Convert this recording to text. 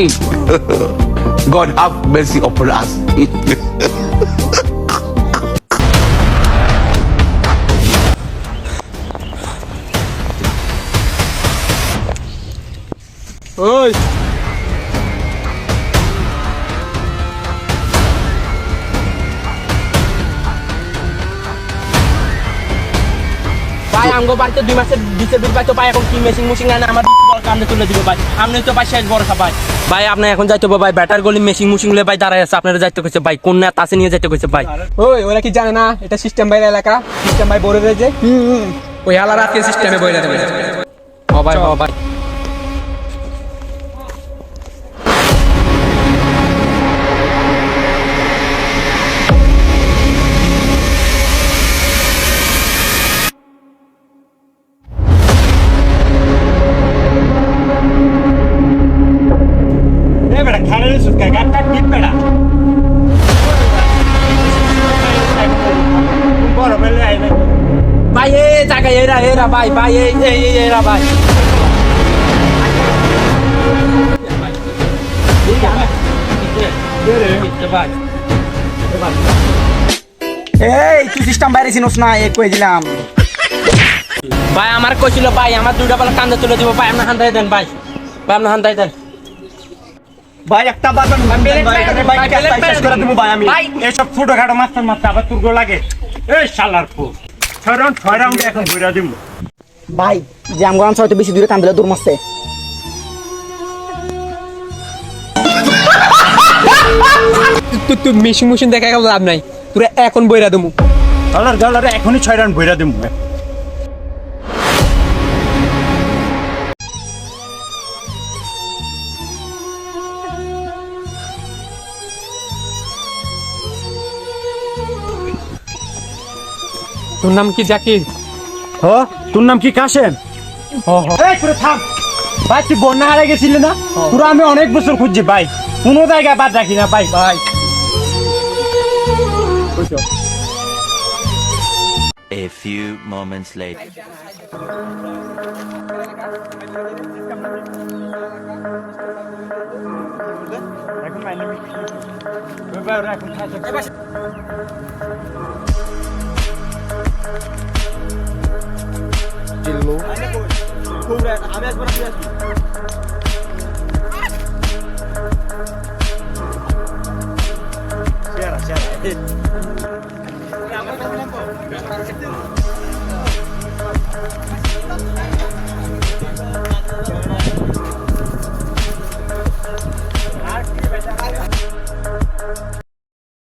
God have mercy upon us. ওই ভাই আমগো বাড়িতে 2 মাসের দিতে বিল পাই তো ভাই এখন কি মেশিন মুশিন না আমার বড় কামনে তুলে দিব ভাই আমনে তো ভাই শেষ ভরসা ভাই ভাই আপনি এখন যাইতে হবে ভাই ব্যাটার গলি মেশিন মুশিন লে ভাই দাঁড়ায় আছে আপনারা যাইতে কইছে ভাই কোন নেতা আছে নিয়ে যাইতে কইছে ভাই ওই ওরা কি জানে না এটা সিস্টেম ভাই এলাকা সিস্টেম ভাই বড় রয়েছে ওই আলার আজকে সিস্টেমে বইলা দেবে ও ভাই ও ভাই ভাই এই জায়গা এরা ভাই ভাই এই এরা ভাই এই তুই সিস্টেম বাইরে চিনোস না এক কই দিলাম ভাই আমার কইছিল ভাই আমার দুইটা বেলা কান্দে তুলে দিব ভাই আপনি হান্দাই দেন ভাই ভাই আপনি হান্দাই দেন ভাই একটা বারবার ভাই কেসটা শেষ করে দেব ভাই আমি এসব ছোটখাটো মাস্টার মাস্টার আবার তুর্গ লাগে এই শালার ফু ছয় রাউন্ড এখন ঘুরা দিব ভাই যে আমগো আনছ হয়তো বেশি দূরে কান্দিলে দূর মারছে তুই মেশিন মুশিন দেখা গেল লাভ নাই তোরা এখন বইরা দেবো শালার এখনই 6 রাউন্ড ঘুরা দিব তোর নাম কি জাকির হ তোর নাম কি কাশেম এই তোরা থাম ভাই তুই বন্যা হারিয়ে গেছিলি না তোরা আমি অনেক বছর খুঁজছি ভাই কোনো জায়গায় বাদ রাখি না ভাই ভাই A few moments later. Siara.